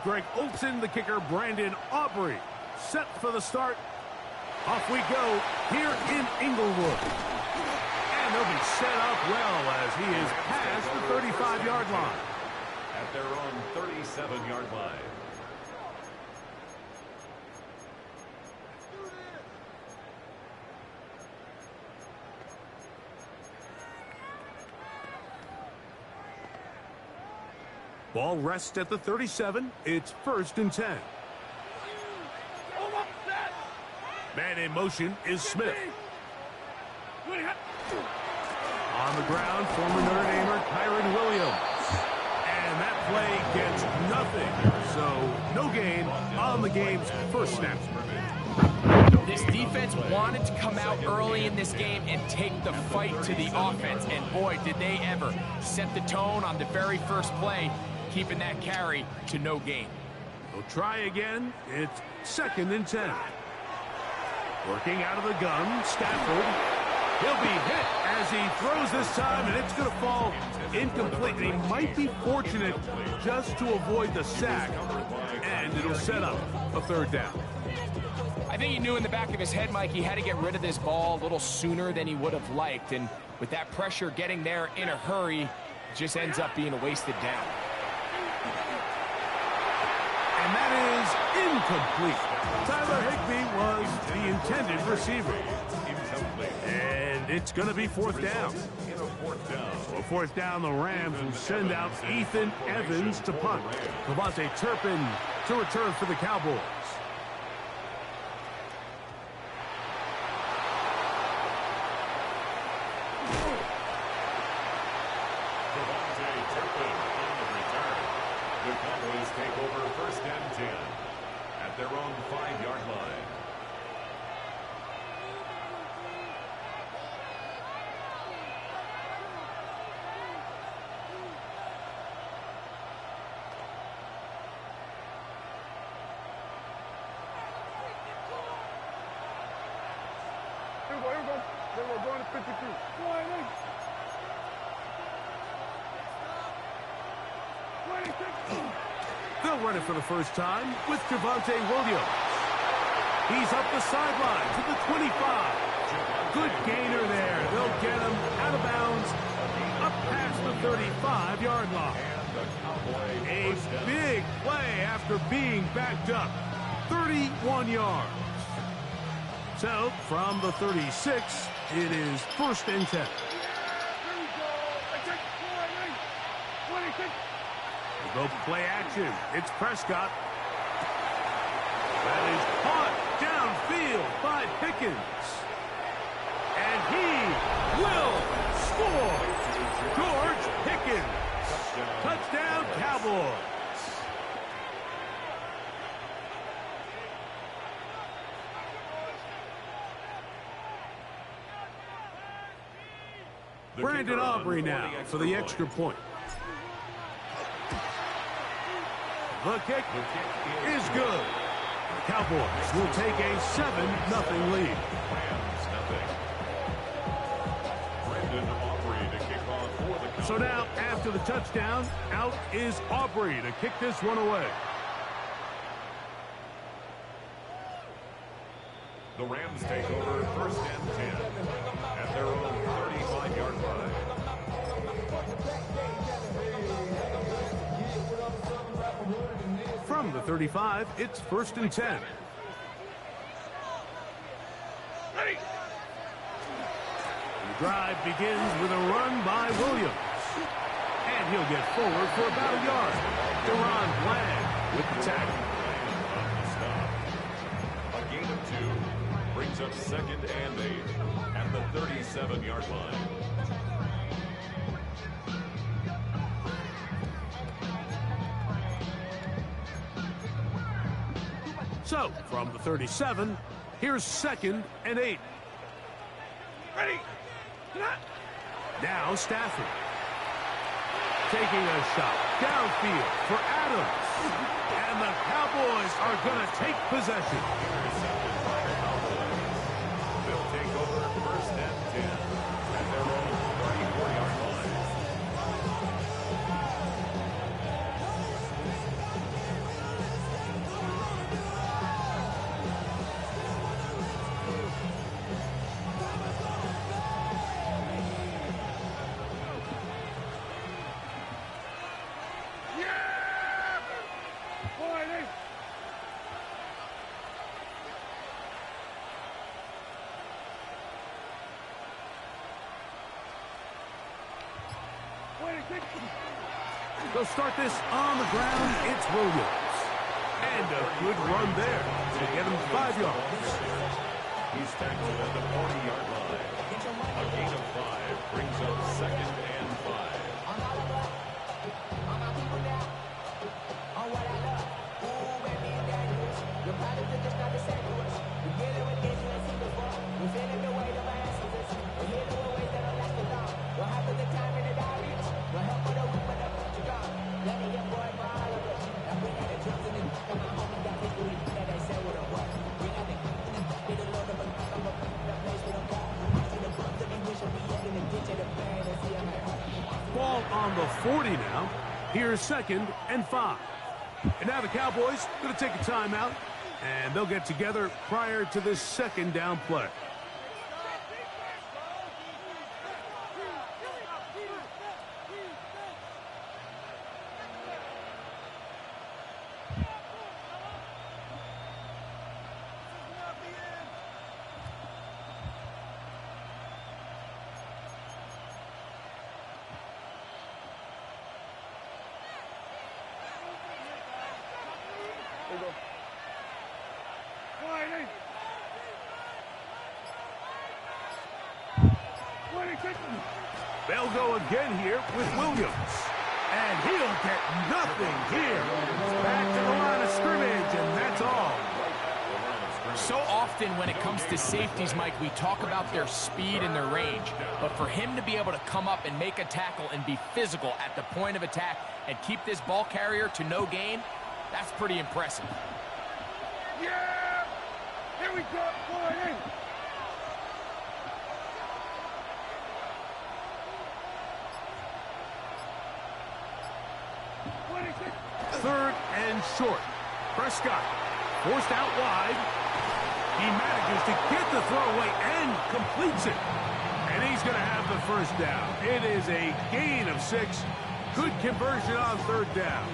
Greg Olsen, the kicker, Brandon Aubrey, set for the start. Off we go here in Inglewood. And they'll be set up well as he is past the 35-yard line. At their own 37-yard line. Ball rests at the 37. It's 1st and 10. Man in motion is Smith. On the ground, former Notre Damer Kyron Williams. And that play gets nothing. So no gain on the game's first snap. This defense wanted to come out early in this game and take the fight to the offense. And boy, did they ever set the tone on the very first play, keeping that carry to no gain. They'll try again. It's 2nd and 10. Working out of the gun, Stafford. He'll be hit as he throws this time, and it's going to fall incomplete. He might be fortunate just to avoid the sack, and it'll set up a 3rd down. I think he knew in the back of his head, Mike, he had to get rid of this ball a little sooner than he would have liked, and with that pressure getting there in a hurry, it just ends up being a wasted down. And that is incomplete. Tyler Higbee was the intended receiver. And it's going to be 4th down. So 4th down, the Rams will send out Ethan Evans to punt. Devontae Turpin to return for the Cowboys. The Cowboys take over 1st and 10 at their own 5-yard line. We're going to 52. They'll run it for the first time with Javonte Williams. He's up the sideline to the 25. Good gainer there. They'll get him out of bounds up past the 35-yard line. A big play after being backed up. 31 yards. So, from the 36, it is 1st and 10. We'll go play action. It's Prescott. That is caught downfield by Pickens. And he will score. George Pickens. Touchdown, Cowboys. Brandon Aubrey now for the extra point. The kick is good. The Cowboys will take a 7-0 lead. So now, after the touchdown, out is Aubrey to kick this one away. The Rams take over 1st and 10 at their own 35-yard line. From the 35, it's 1st and 10. The drive begins with a run by Williams. And he'll get forward for about a yard. Deron Bland with the tackle. A gain of 2 brings up 2nd and 8 at the 37-yard line. So, from the 37, here's 2nd and 8. Ready. Now Stafford. Taking a shot downfield for Adams. And the Cowboys are going to take possession. They'll take over 1st and 10 at their own They'll start this on the ground. It's Williams. And a good run there to get him 5 yards. He's tackled at the 40-yard line. A gain of 5 brings up 2nd and 5. Ball on the 40 now. Here's 2nd and 5. And now the Cowboys going to take a timeout, and they'll get together prior to this 2nd down play. They'll go again here with Williams. And he'll get nothing here. Back to the line of scrimmage, and that's all. So often when it comes to safeties, Mike, we talk about their speed and their range. But for him to be able to come up and make a tackle and be physical at the point of attack and keep this ball carrier to no gain, that's pretty impressive. Yeah! Here we go, boy! 3rd and short. Prescott forced out wide. He manages to get the throw away and completes it. And he's going to have the 1st down. It is a gain of 6. Good conversion on 3rd down.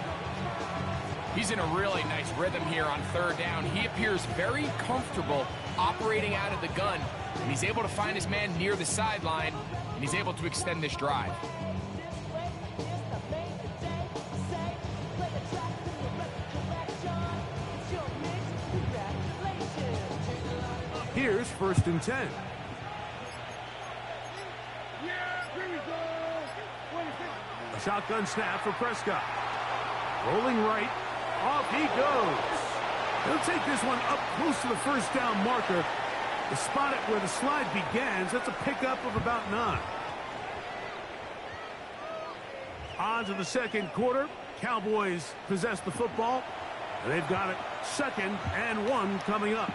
He's in a really nice rhythm here on 3rd down. He appears very comfortable operating out of the gun, and he's able to find his man near the sideline, and he's able to extend this drive. Here's 1st and 10. A shotgun snap for Prescott. Rolling right. Off he goes. He'll take this one up close to the 1st down marker. To spot it where the slide begins. That's a pickup of about 9. On to the 2nd quarter. Cowboys possess the football. They've got it 2nd and 1 coming up.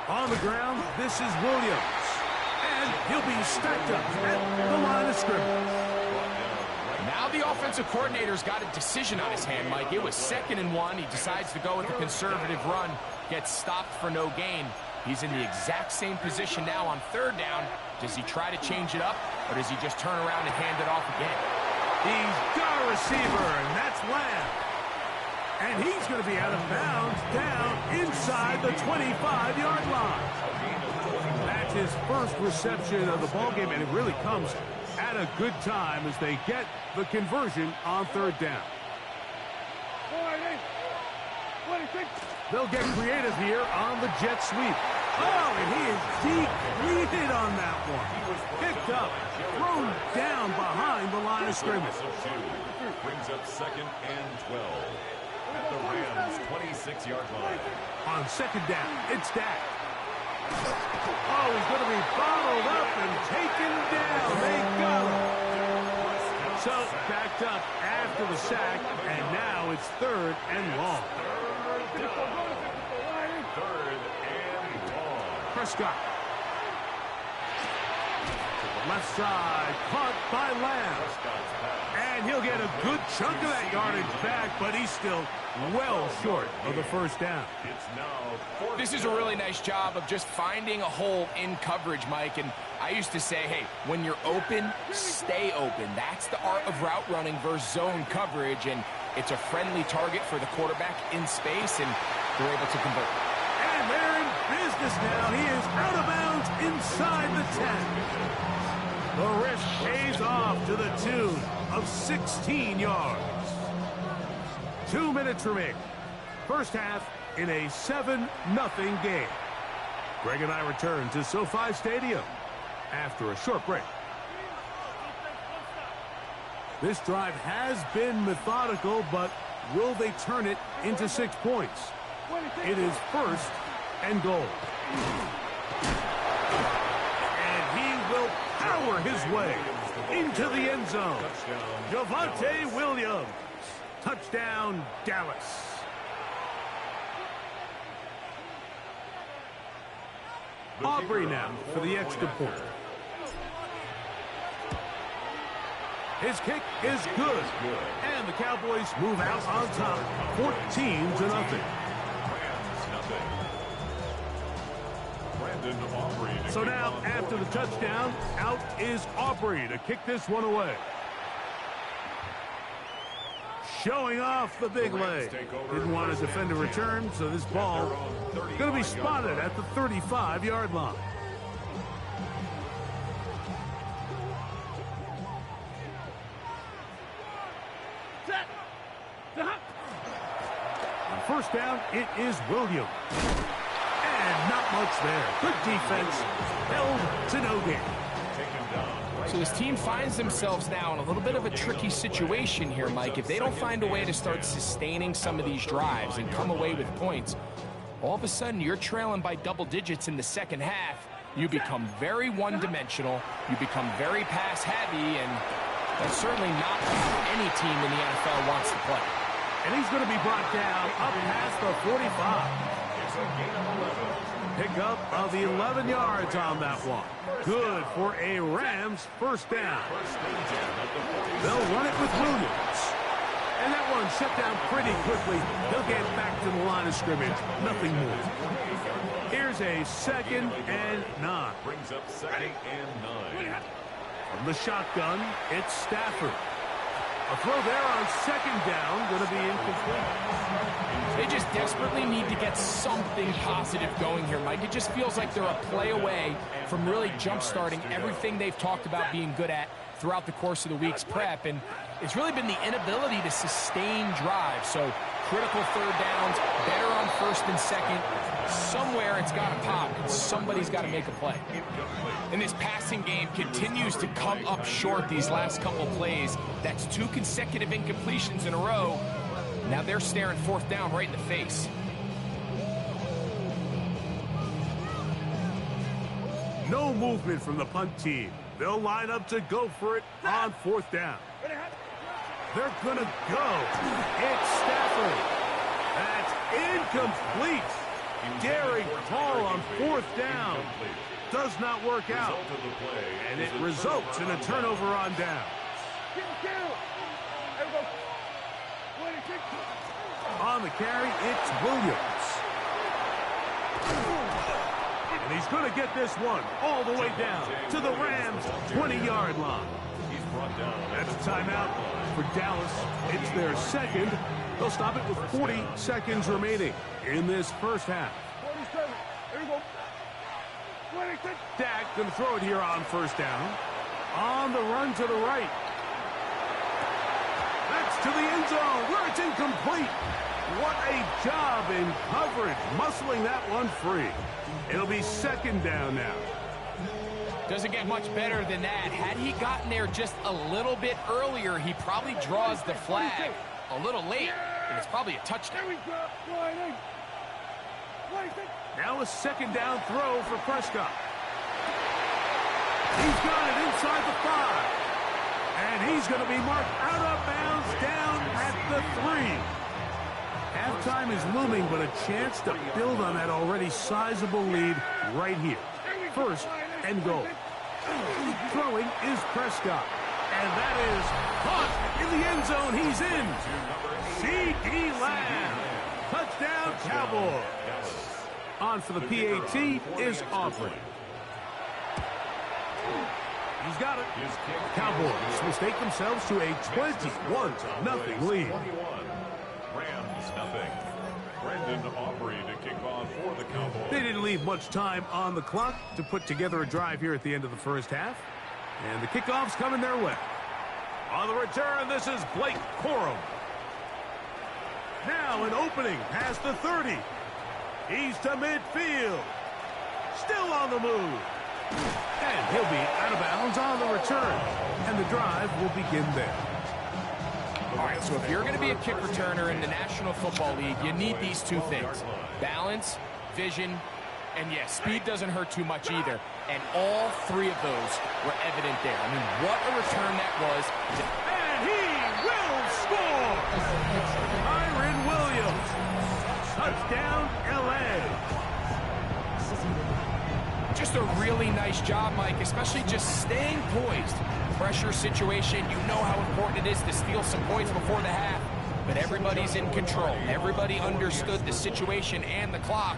On the ground, this is Williams. And he'll be stacked up at the line of scrimmage. Now the offensive coordinator's got a decision on his hand, Mike. It was 2nd and 1. He decides to go with a conservative run, gets stopped for no gain. He's in the exact same position now on 3rd down. Does he try to change it up, or does he just turn around and hand it off again? He's got a receiver, and that's Lamb. And he's going to be out of bounds down inside the 25-yard line. That's his 1st reception of the ballgame, and it really comes at a good time as they get the conversion on 3rd down. They'll get creative here on the jet sweep. Oh, and he is depleted on that one. Picked up, thrown down behind the line of scrimmage. Brings up 2nd and 12. At the Rams' 26-yard line. On 2nd down, it's Dak. Oh, he's going to be followed up and taken down. They got him. So, backed up after the sack, and now it's 3rd and long. 3rd and long. Prescott. Left side, caught by Lamb. And he'll get a good chunk of that yardage back, but he's still well short of the first down. This is a really nice job of just finding a hole in coverage, Mike. And I used to say, hey, when you're open, stay open. That's the art of route running versus zone coverage. And it's a friendly target for the quarterback in space, and they're able to convert. And they're in business now. He is out of bounds inside the 10. The risk pays off to the tune of 16 yards. 2 minutes remaining. First half in a 7-0 game. Greg and I return to SoFi Stadium after a short break. This drive has been methodical, but will they turn it into 6 points? It is first and goal. And he will power his way into the end zone. Javonte Williams. Touchdown, Dallas. Aubrey now for the extra point. His kick is good. And the Cowboys move out on top, 14-0. So now, after the touchdown, out is Aubrey to kick this one away. Showing off the big leg. Didn't want to defend a return, so this ball going to be spotted at the 35-yard line. On first down, it is Williams. And not much there. Good defense. Held to no gain. So his team finds themselves now in a little bit of a tricky situation here, Mike. If they don't find a way to start sustaining some of these drives and come away with points, all of a sudden you're trailing by double digits in the second half. You become very one-dimensional. You become very pass-heavy, and that's certainly not how any team in the NFL wants to play. And he's going to be brought down up past the 45. Pickup of 11 yards on that one. Good for a Rams first down. They'll run it with Williams. And that one shut down pretty quickly. He'll get back to the line of scrimmage. Nothing more. Here's a 2nd and 9. Brings up 2nd and 9. From the shotgun, it's Stafford. A throw there on 2nd down, going to be incomplete. They just desperately need to get something positive going here, Mike. It just feels like they're a play away from really jump-starting everything they've talked about being good at throughout the course of the week's prep. And it's really been the inability to sustain drives. So critical 3rd downs, better on 1st and 2nd. Somewhere it's got to pop, and somebody's got to make a play. And this passing game continues to come up short these last couple plays. That's 2 consecutive incompletions in a row. Now they're staring 4th down right in the face. No movement from the punt team. They'll line up to go for it on 4th down. They're going to go. It's Stafford. That's incomplete. Daring Paul on 4th down. Does not work out. And it results in a turnover on down. On the carry, it's Williams. And he's going to get this one all the way down to the Rams' 20-yard line. That's a timeout for Dallas. It's their 2nd. They'll stop it with 40 seconds remaining in this first half. 47. There you go. 26. Dak going to throw it here on 1st down. On the run to the right. That's to the end zone where it's incomplete. What a job in coverage, muscling that one free. It'll be 2nd down now. Doesn't get much better than that. Had he gotten there just a little bit earlier, he probably draws the flag a little late, and it's probably a touchdown. There we go. Line in. 26. Now a 2nd down throw for Prescott. He's got it inside the 5. And he's going to be marked out of bounds down at the 3. Halftime is looming, but a chance to build on that already sizable lead right here. 1st and goal. Throwing is Prescott. And that is caught in the end zone. He's in. C.D. Lamb. Touchdown, Cowboys. On for the PAT is Aubrey. He's got it. Cowboys mistake themselves to a 21-0 lead. Rams nothing. Brandon Aubrey to kick off for the Cowboys. They didn't leave much time on the clock to put together a drive here at the end of the first half. And the kickoff's coming their way. On the return, this is Blake Corum. Now an opening past the 30. He's to midfield. Still on the move. And he'll be out of bounds on the return. And the drive will begin there. All right, so if you're going to be a kick returner in the National Football League, you need these two things. Balance, vision, and yes, speed doesn't hurt too much either. And all three of those were evident there. I mean, what a return that was. And he will score! Kyron Williams. Touchdown, L.A. Just a really nice job, Mike, especially just staying poised. Pressure situation, you know how important it is to steal some points before the half. But everybody's in control. Everybody understood the situation and the clock.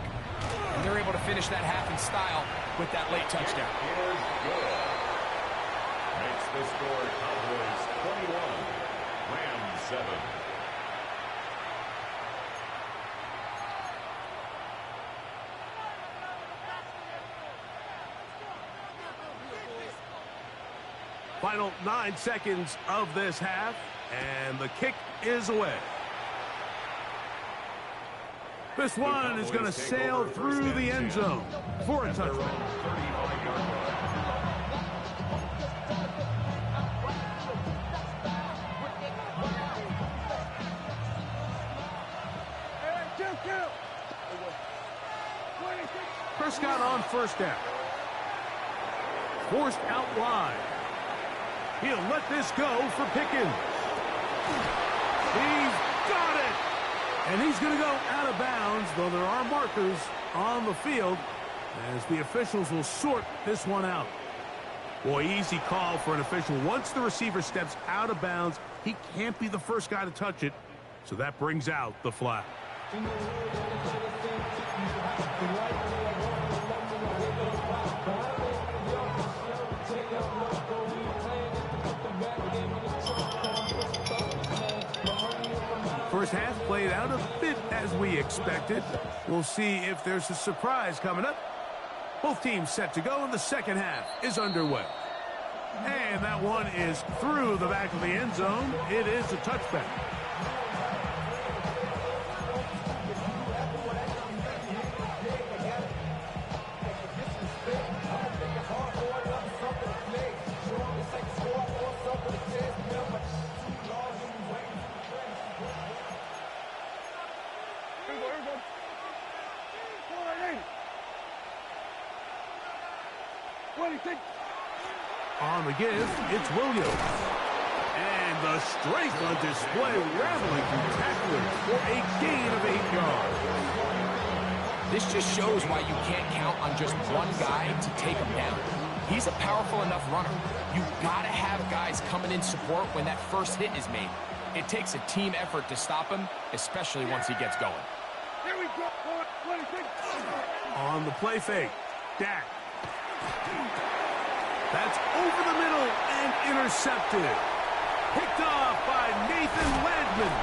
And they're able to finish that half in style with that late touchdown. Makes the score Cowboys 21, Rams 7. Final 9 seconds of this half, and the kick is away. This one is going to sail through the end zone for a touchdown. Prescott on first down. Forced out wide. He'll let this go for Pickens. He's got it! And he's going to go out of bounds, though there are markers on the field as the officials will sort this one out. Boy, easy call for an official. Once the receiver steps out of bounds, he can't be the first guy to touch it, so that brings out the flag. First half played out a bit as we expected. We'll see if there's a surprise coming up. Both teams set to go, and the second half is underway. And that one is through the back of the end zone. It is a touchback. On the give, it's Williams. And the strength on display, rattling through tacklers for a gain of 8 yards. This just shows why you can't count on just one guy to take him down. He's a powerful enough runner. You've got to have guys coming in support when that first hit is made. It takes a team effort to stop him, especially once he gets going. Here we go. On the play fake, Dak. That's over the middle and intercepted. Picked off by Nathan Landman.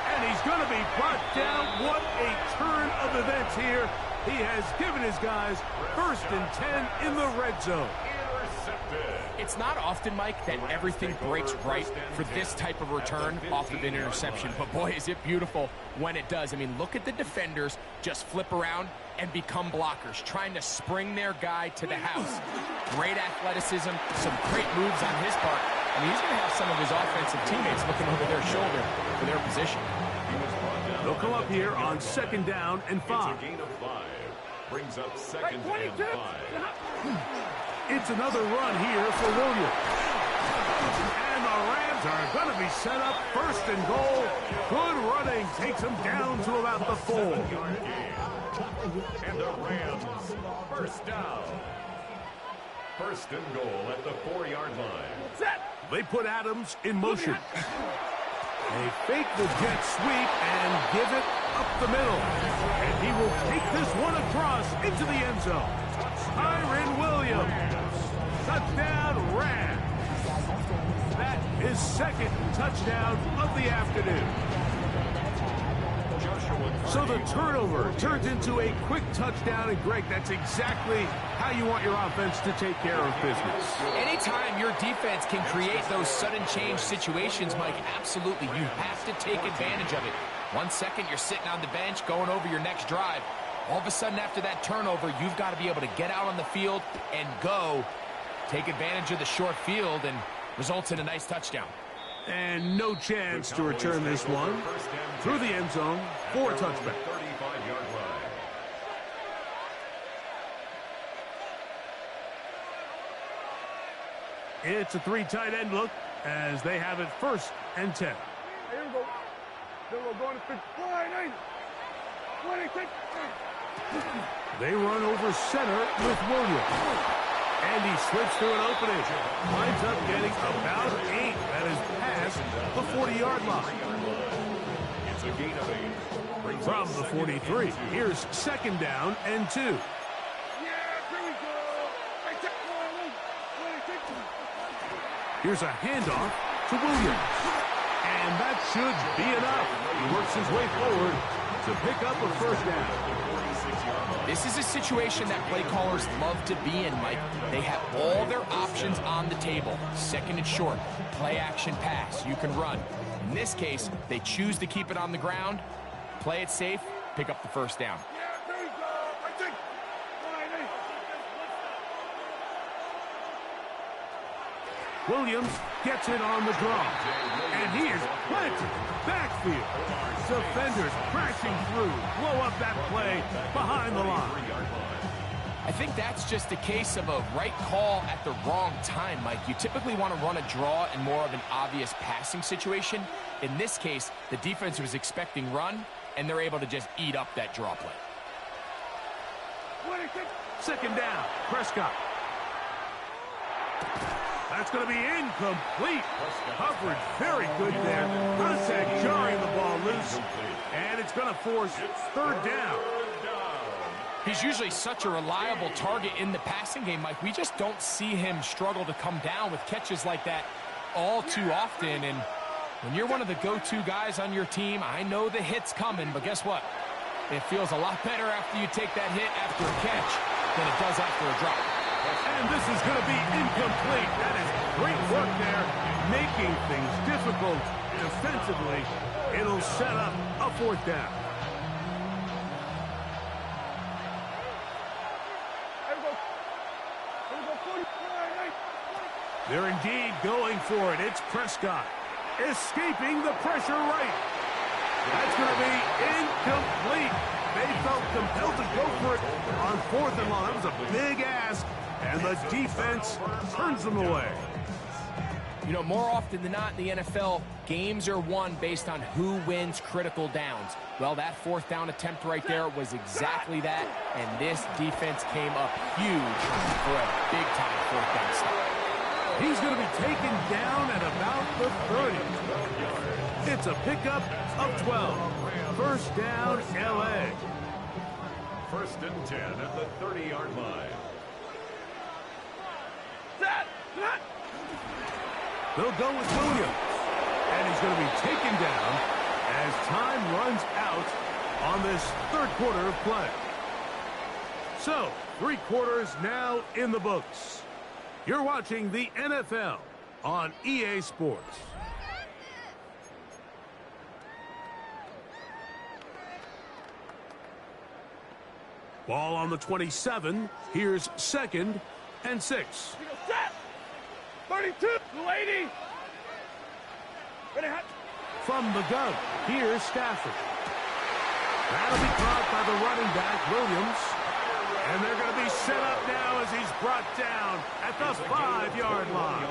And he's going to be brought down. What a turn of events here. He has given his guys 1st and 10 in the red zone. It's not often, Mike, that everything breaks right for this type of return off of an interception. But boy, is it beautiful when it does. I mean, look at the defenders just flip around and become blockers, trying to spring their guy to the house. Great athleticism, some great moves on his part. I mean, he's going to have some of his offensive teammates looking over their shoulder for their position. They'll come up here on 2nd down and 5. It's a gain of 5. Brings up 2nd and 5. It's another run here for Williams. And the Rams are going to be set up 1st and goal. Good running takes them down to about the 4. And the Rams 1st down. First and goal at the 4-yard line. Set. They put Adams in motion. They fake the jet sweep and give it up the middle. And he will take this one across into the end zone. Kyren Williams. Touchdown, Rams. That is second touchdown of the afternoon. So the turnover turns into a quick touchdown, and Greg, that's exactly how you want your offense to take care of business. Anytime your defense can create those sudden change situations, Mike, absolutely, you have to take advantage of it. 1 second, you're sitting on the bench going over your next drive. All of a sudden, after that turnover, you've got to be able to get out on the field and go. Take advantage of the short field and results in a nice touchdown. And no chance to return this one through the end zone for a touchback. 35-yard line. It's a 3 tight end look as they have it 1st and 10. Here we go. Then we're going to 59. 26. They run over center with Williams. And he slips through an opening. Winds up getting about 8. That is past the 40-yard line. It's a gain of 8. From the 43, here's 2nd down and 2. Yeah, here we go. I take 26. Here's a handoff to Williams. And that should be enough. He works his way forward to pick up a 1st down. This is a situation that play callers love to be in, Mike. They have all their options on the table. 2nd and short, play action pass, you can run. In this case, they choose to keep it on the ground, play it safe, pick up the 1st down. Yeah, here we go. I take 9. Williams gets it on the draw. And he is planted backfield. Defenders crashing through, blow up that play behind the line. I think that's just a case of a right call at the wrong time, Mike. You typically want to run a draw in more of an obvious passing situation. In this case, the defense was expecting run, and they're able to just eat up that draw play. 26. 2nd down, Prescott. That's going to be incomplete. Coverage very good there. Contact jarring the ball loose. And it's going to force 3rd down. He's usually such a reliable target in the passing game, Mike. We just don't see him struggle to come down with catches like that all too often. And when you're one of the go-to guys on your team, I know the hit's coming, but guess what? It feels a lot better after you take that hit after a catch than it does after a drop. And this is going to be incomplete. That is great work there, making things difficult defensively. It'll set up a 4th down. Here we go. Here we go. 49. They're indeed going for it. It's Prescott escaping the pressure right. That's going to be incomplete. They felt compelled to go for it on 4th and long. That was a big ask. And the defense turns them away. You know, more often than not in the NFL, games are won based on who wins critical downs. Well, that 4th down attempt right there was exactly that, and this defense came up huge for a big-time 4th down stop. He's going to be taken down at about the 30. It's a pickup of 12. 1st down, L.A. 1st and 10 at the 30-yard line. They'll go with Williams. And he's going to be taken down as time runs out on this 3rd quarter of play. So, 3 quarters now in the books. You're watching the NFL on EA Sports. Ball on the 27. Here's 2nd and 6. 32. Lady. Ready, hot. From the gun, here's Stafford. That'll be caught by the running back, Williams. And they're going to be set up now as he's brought down at the 5-yard line.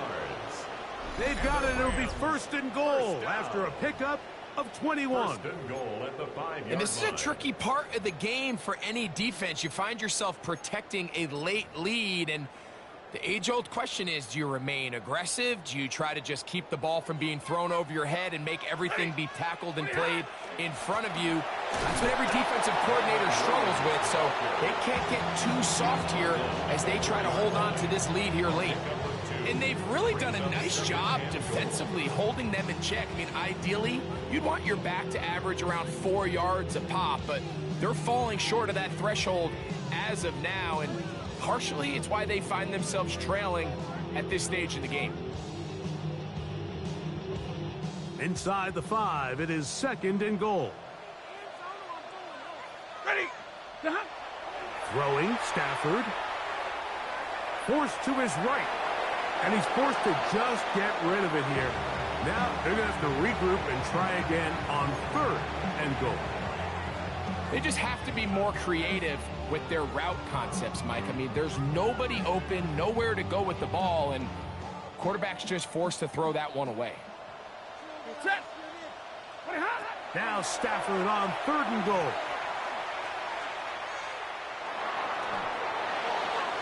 They've got it. It'll be 1st and goal after a pickup of 21. 1st and goal at the 5-yard line. And this is a tricky part of the game for any defense. You find yourself protecting a late lead, and The age-old question is, do you remain aggressive? Do you try to just keep the ball from being thrown over your head and make everything be tackled and played in front of you? That's what every defensive coordinator struggles with, so they can't get too soft here as they try to hold on to this lead here late. And they've really done a nice job defensively holding them in check. I mean, ideally, you'd want your back to average around 4 yards a pop, but they're falling short of that threshold as of now, and partially it's why they find themselves trailing at this stage in the game. Inside the 5, it is 2nd and goal. Ready. Throwing, Stafford. Forced to his right. And he's forced to just get rid of it here. Now they're going to have to regroup and try again on 3rd and goal. They just have to be more creative with their route concepts, Mike. I mean, there's nobody open, nowhere to go with the ball, and quarterback's just forced to throw that one away. Now Stafford on 3rd and goal.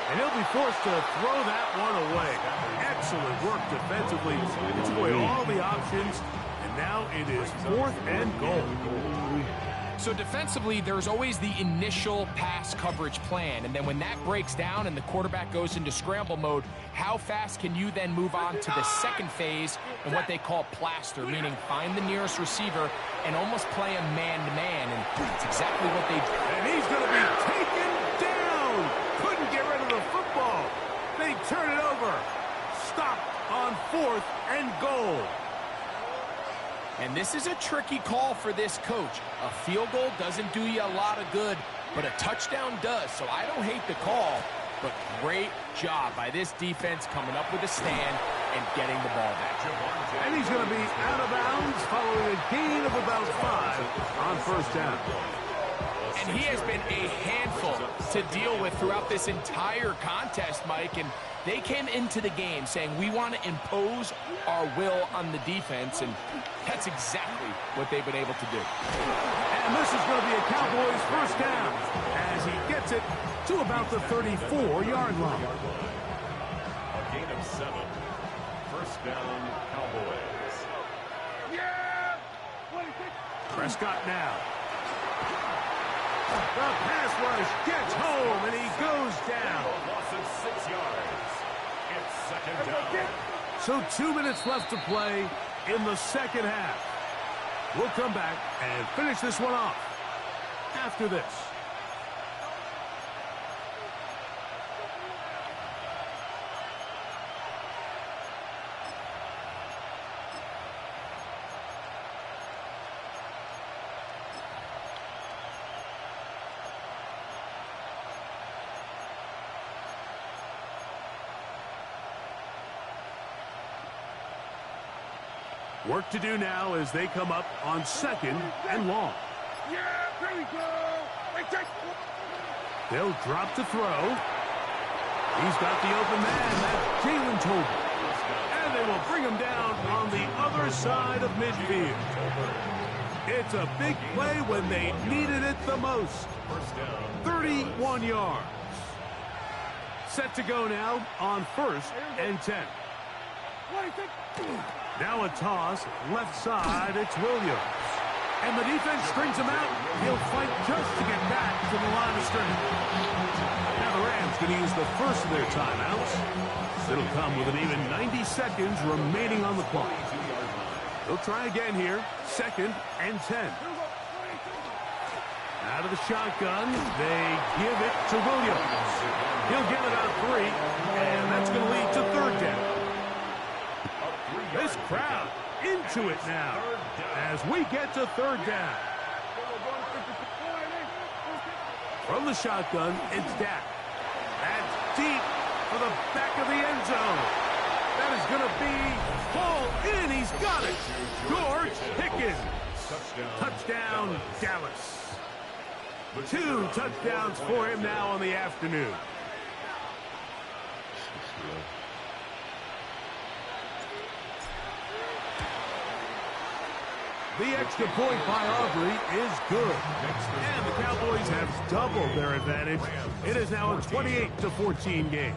And he'll be forced to throw that one away. Excellent work defensively. He took away all the options, and now it is 4th and goal. So defensively, there's always the initial pass coverage plan, and then when that breaks down and the quarterback goes into scramble mode, how fast can you then move on to the second phase and what they call plaster, meaning find the nearest receiver and almost play a man-to-man, and that's exactly what they do. And he's going to be taken down. Couldn't get rid of the football. They turn it over. Stopped on 4th and goal. And this is a tricky call for this coach. A field goal doesn't do you a lot of good, but a touchdown does. So I don't hate the call, but great job by this defense coming up with a stand and getting the ball back. And he's going to be out of bounds following a gain of about 5 on 1st down. And he has been a handful to deal with throughout this entire contest, Mike. And they came into the game saying, we want to impose our will on the defense, and that's exactly what they've been able to do. And this is going to be a Cowboys 1st down as he gets it to about the 34-yard line. A gain of 7. 1st down, Cowboys. Yeah. Prescott now. The pass rush gets home, and he goes down. Loss of 6 yards. It's 2nd down. So 2 minutes left to play in the 2nd half. We'll come back and finish this one off after this. Work to do now as they come up on 2nd and long. Yeah, there we go. They'll drop to throw. He's got the open man. That's Jalen Tolbert. And they will bring him down on the other side of midfield. It's a big play when they needed it the most. 31 yards. Set to go now on 1st and 10. Now a toss, left side, it's Williams. And the defense strings him out. He'll fight just to get back to the line of scrimmage. Now the Rams going to use the first of their timeouts. It'll come with an even 90 seconds remaining on the clock. They'll try again here, 2nd and 10. Out of the shotgun, they give it to Williams. He'll get it out 3, and that's going to lead to 3rd down. This crowd into it now as we get to 3rd down. From the shotgun, it's Dak. That's deep for the back of the end zone. That is going to be full in. He's got it. George Pickens. Touchdown, Dallas. 2 touchdowns for him now on the afternoon. The extra point by Aubrey is good. And the Cowboys have doubled their advantage. It is now a 28-14 game.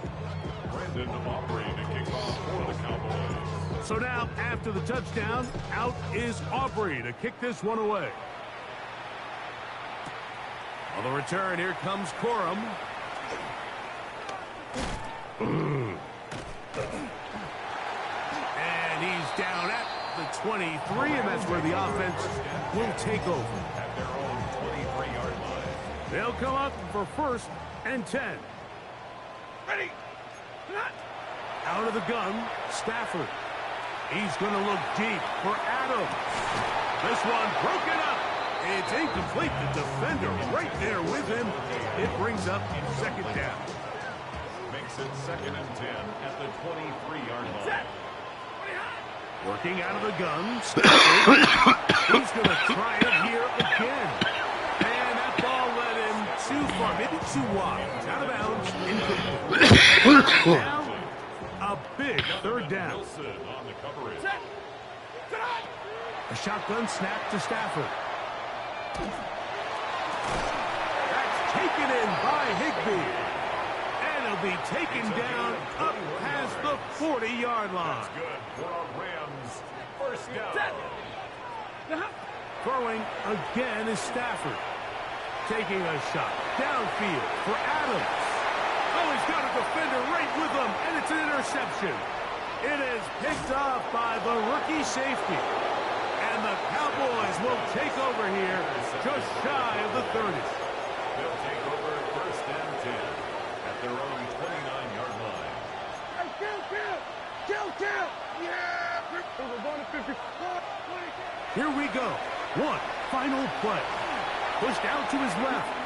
Brandon Aubrey to kick off for the Cowboys. So now, after the touchdown, out is Aubrey to kick this one away. On the return, here comes Corum. And he's down at the 23, and that's where the offense will take over. At their own 23-yard line. They'll come up for 1st and 10. Ready. Out of the gun, Stafford. He's going to look deep for Adams. This one broken up. It's incomplete. The defender right there with him. It brings up 2nd down. Makes it 2nd and 10 at the 23-yard line. Working out of the gun, Stafford. He's going to try it here again. And that ball led him too far, maybe too wide. Out of bounds, incomplete. Now, a big 3rd down. Wilson on the coverage. A shotgun snap to Stafford. That's taken in by Higbee. And he'll be taken down up past the 40-yard line. Good for a Rams 1st down. Throwing again is Stafford. Taking a shot downfield for Adams. Oh, he's got a defender right with him, and it's an interception. It is picked off by the rookie safety. And the Cowboys will take over here just shy of the 30. They'll take over 1st and 10 at their own 29-yard line. Hey, kill. Yeah. We're going to 50. Here we go. One final play. Pushed out to his left.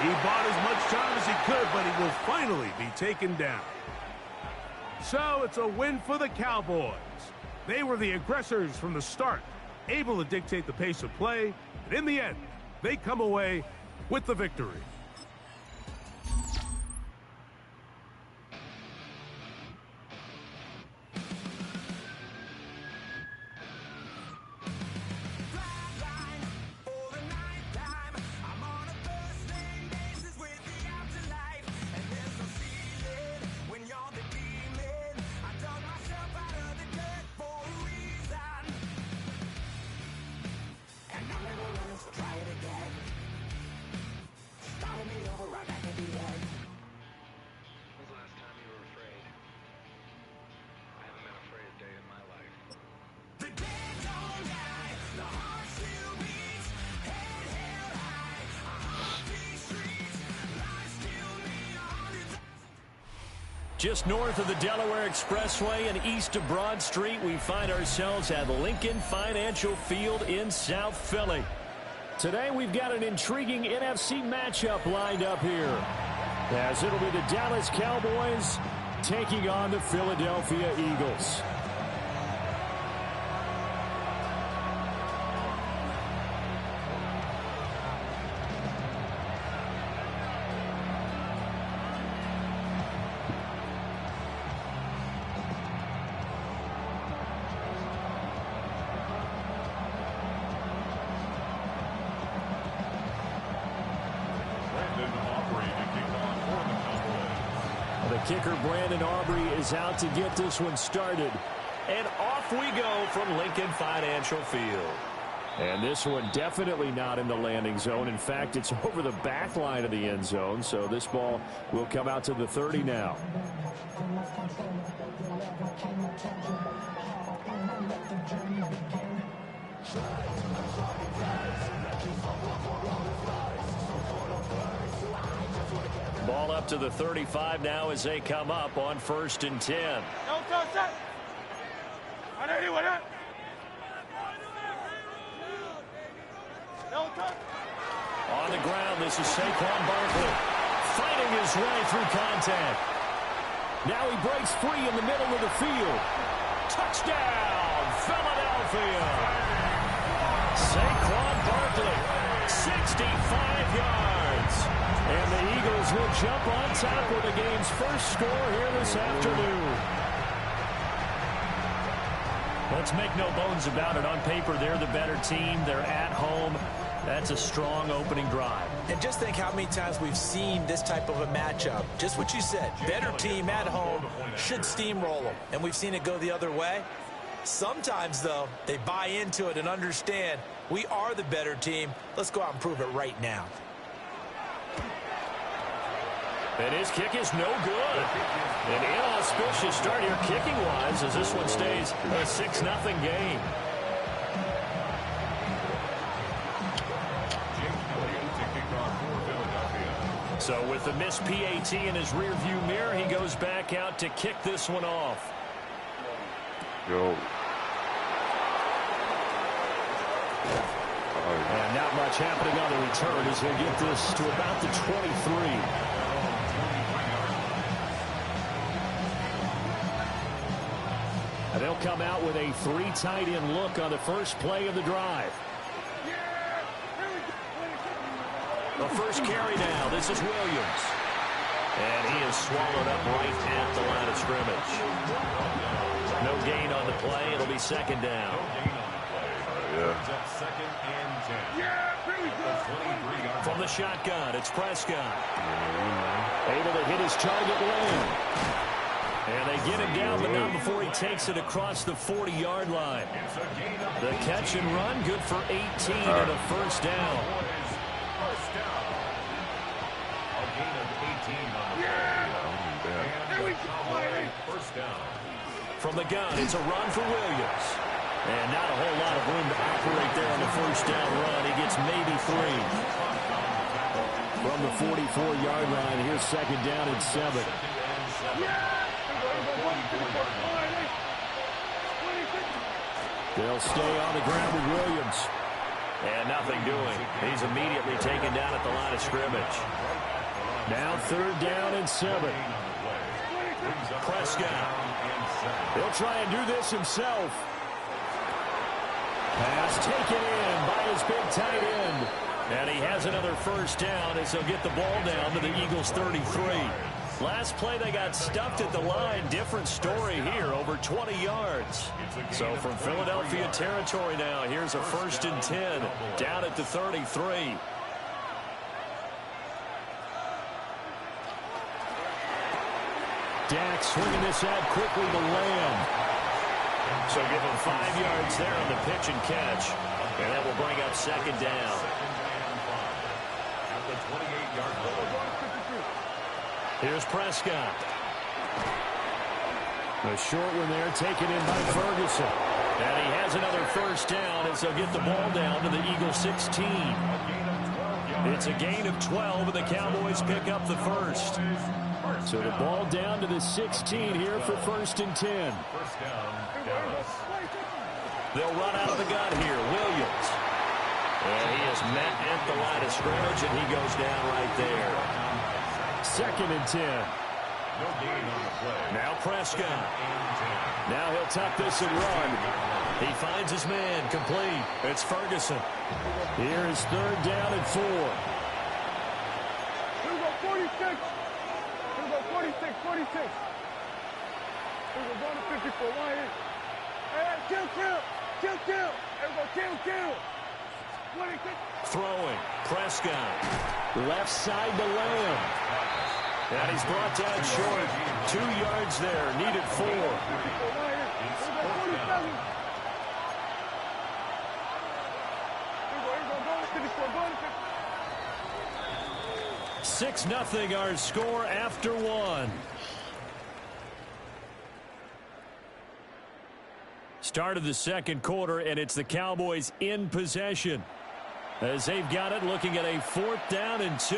He bought as much time as he could, but he will finally be taken down. So it's a win for the Cowboys. They were the aggressors from the start, able to dictate the pace of play, and in the end, they come away with the victory. Just north of the Delaware Expressway and east of Broad Street, we find ourselves at Lincoln Financial Field in South Philly. Today we've got an intriguing NFC matchup lined up here, as it'll be the Dallas Cowboys taking on the Philadelphia Eagles. Kicker Brandon Aubrey is out to get this one started. And off we go from Lincoln Financial Field. And this one definitely not in the landing zone. In fact, it's over the back line of the end zone. So this ball will come out to the 30 now. Ball up to the 35 now as they come up on 1st and 10. On the ground, this is Saquon Barkley fighting his way through contact. Now he breaks free in the middle of the field. Touchdown, Philadelphia. Saquon Barkley, 65 yards. And the Eagles will jump on top with the game's first score here this afternoon. Let's make no bones about it. On paper, they're the better team. They're at home. That's a strong opening drive. And just think how many times we've seen this type of a matchup. Just what you said, better team at home should steamroll them. And we've seen it go the other way. Sometimes, though, they buy into it and understand we are the better team. Let's go out and prove it right now. And his kick is no good. An inauspicious start here kicking-wise as this one stays a 6-0 game. So with the missed PAT in his rearview mirror, he goes back out to kick this one off. Yo. And not much happening on the return as he'll get this to about the 23. And they'll come out with a 3 tight end look on the first play of the drive. The first carry now. This is Williams. And he is swallowed up right at the line of scrimmage. No gain on the play. It'll be second down. From the shotgun, it's Prescott. Able to hit his target lane. And they get him down, but not before he takes it across the 40-yard line. The catch and run, good for 18 and a first down. From the gun, it's a run for Williams. And not a whole lot of room to operate there on the first down run. He gets maybe 3. From the 44-yard line, here's second down and 7. They'll stay on the ground with Williams. And nothing doing. He's immediately taken down at the line of scrimmage. Now third down and 7. Prescott. He'll try and do this himself. Pass taken in by his big tight end. And he has another first down as he'll get the ball down to the Eagles' 33. Last play they got stuffed at the line. Different story here, over 20 yards. So from Philadelphia territory now, here's a 1st and 10 down at the 33. Dak swinging this out quickly to Lamb. So give him 5 yards there on the pitch and catch. And that will bring up second down. At the 28-yard line. Here's Prescott. The short one there taken in by Ferguson. And he has another first down as they'll get the ball down to the Eagles' 16. It's a gain of 12, and the Cowboys pick up the first. So the ball down to the 16 here for 1st and 10. They'll run out of the gun here. Williams. And he is met at the line of scrimmage, and he goes down right there. 2nd and 10. Now Prescott. Now he'll tuck this and run. He finds his man complete. It's Ferguson. Here is third down and 4. Here we go, 46. Here we go, 46, 46. Here we go, going to 54. One here. Hey, kill. Here we go, kill. 26. Throwing. Prescott. Left side to Lamb. And he's brought down short. 2 yards there. Needed 4. 6-0 our score after 1. Start of the second quarter, and it's the Cowboys in possession as they've got it, looking at a 4th down and 2.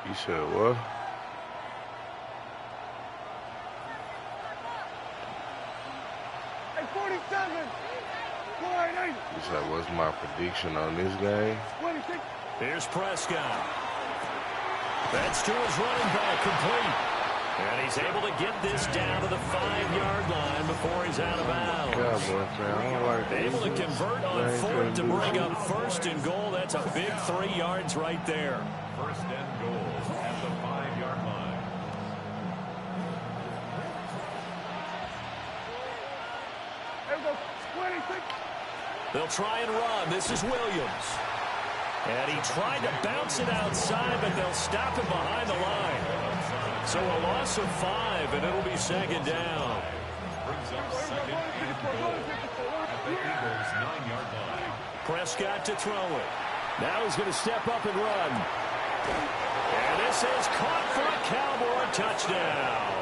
You said what? Hey, 47. You said, what's my prediction on this game? 26. Here's Prescott. That's to his running back, complete. And he's able to get this down to the 5-yard line before he's out of bounds. Able to convert on 4th to bring up 1st and goal. That's a big 3 yards right there. 1st and goal at the 5-yard line. They'll try and run. This is Williams. And he tried to bounce it outside, but they'll stop him behind the line. So a loss of 5, and it'll be second down. Brings up second and goal at the Eagles' 9-yard line. Prescott to throw it. Now he's going to step up and run. And this is caught for a Cowboy touchdown.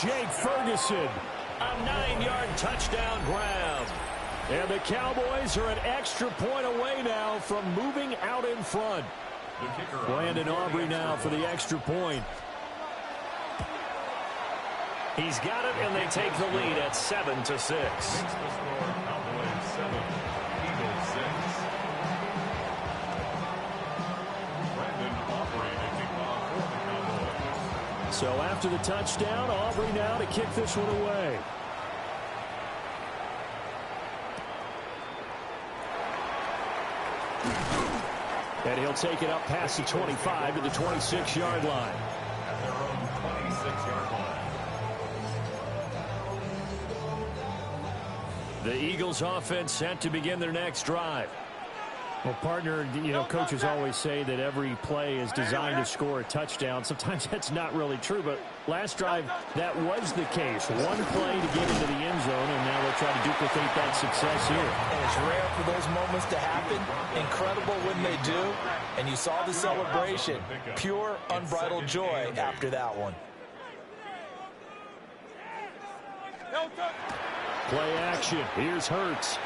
Jake Ferguson, a 9-yard touchdown grab. And the Cowboys are an extra point away now from moving out in front. Landon Aubrey now for the extra point. He's got it, and they take the lead at 7-6. Makes the score Cowboys 7, Eagles 6. Brandon Aubrey making off for the Cowboys. So after the touchdown, Aubrey now to kick this one away. And he'll take it up past the 25 to the 26-yard line. At their own 26-yard line. The Eagles offense set to begin their next drive. Well, partner, coaches always say that every play is designed to score a touchdown. Sometimes that's not really true, but last drive, that was the case. One play to get into the end zone, and now they'll try to duplicate that success here. And it's rare for those moments to happen. Incredible when they do. And you saw the celebration. Pure, unbridled joy after that one. Play action. Here's Hurts.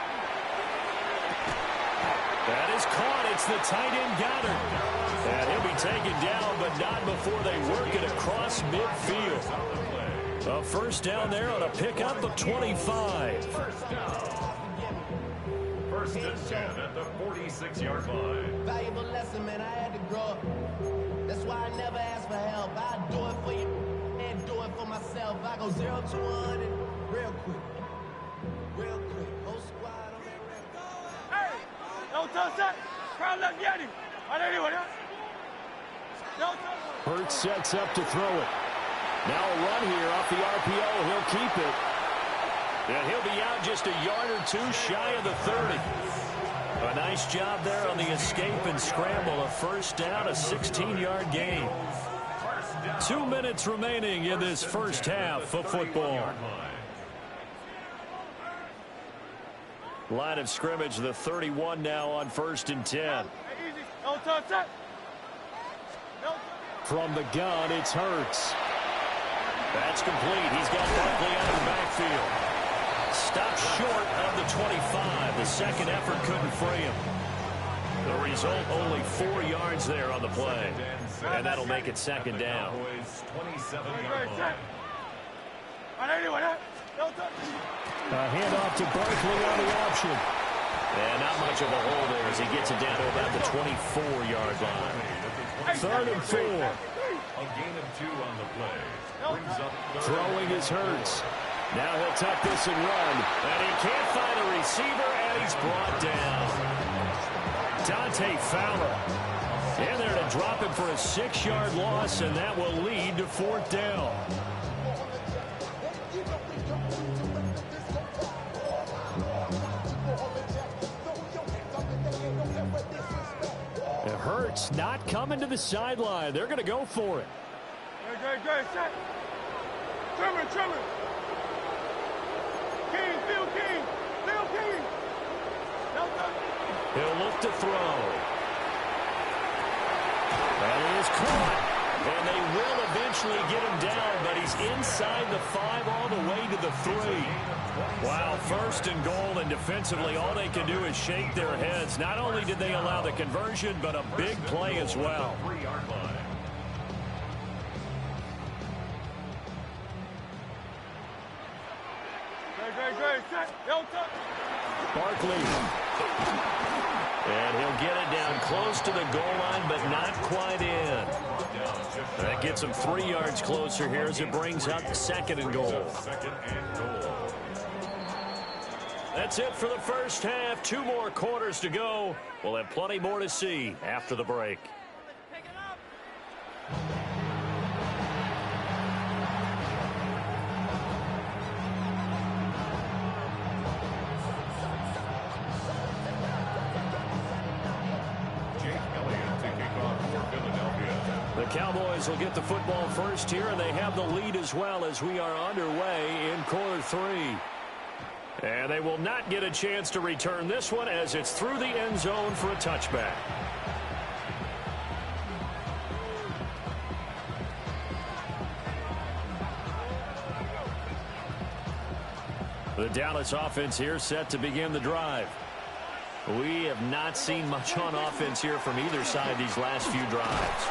That is caught. It's the tight end Goddard. And he'll be taken down, but not before they work it across midfield. A first down there on a pickup of 25. First and 10 at the 46-yard line. Valuable lesson, man. I had to grow up. That's why I never ask for help. I do it for you and do it for myself. I go 0 to 100 real quick. Real quick. Whole squad on that real. Hey! Don't touch that! Crowd left Yeti! Hurts sets up to throw it. Now a run here off the RPO. He'll keep it. And he'll be out just a yard or two shy of the 30. A nice job there on the escape and scramble. A first down, a 16-yard gain. 2 minutes remaining in this first half of football. Line of scrimmage, the 31 now on 1st and 10. From the gun, it's Hurts. That's complete. He's got Barkley out of the backfield. Stopped short of the 25. The second effort couldn't free him. The result, only 4 yards there on the play. And that'll make it second down. 27-yard line. A handoff to Barkley on the option. And not much of a hole there as he gets it down to about the 24-yard line. 3rd and 4. A gain of 2 on the play. Brings up Throwing his Hurts. Now he'll tuck this and run. And he can't find a receiver, and he's brought down. Dante Fowler. And there to drop him for a 6-yard loss, and that will lead to 4th down. Hurts not coming to the sideline. They're going to go for it. Great, set. Trimmer. King, Phil King. He'll look to throw. That is caught. And they will eventually get him down, but he's inside the 5 all the way to the 3. Wow, 1st and goal, and defensively all they can do is shake their heads. Not only did they allow the conversion, but a big play as well. 3-yard line. Great, set. Barkley. And he'll get it down close to the goal line, but not quite in. That gets him 3 yards closer here as it brings up 2nd and goal. That's it for the first half. 2 more quarters to go. We'll have plenty more to see after the break. Cowboys will get the football first here, and they have the lead as well as we are underway in quarter 3. And they will not get a chance to return this one as it's through the end zone for a touchback. The Dallas offense here set to begin the drive. We have not seen much on offense here from either side these last few drives.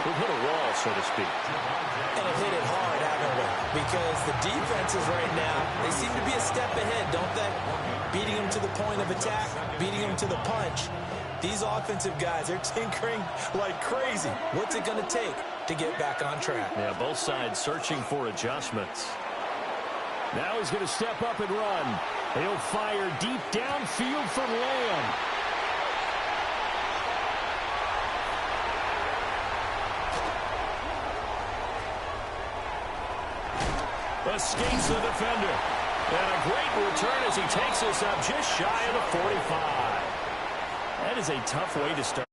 We've hit a wall, so to speak. And have hit it hard, haven't we? Because the defenses right now, they seem to be a step ahead, don't they? Beating them to the point of attack, beating them to the punch. These offensive guys, they're tinkering like crazy. What's it going to take to get back on track? Yeah, both sides searching for adjustments. Now he's going to step up and run. He'll fire deep downfield for Lamb. Escapes the defender. And a great return as he takes us up just shy of the 45. That is a tough way to start.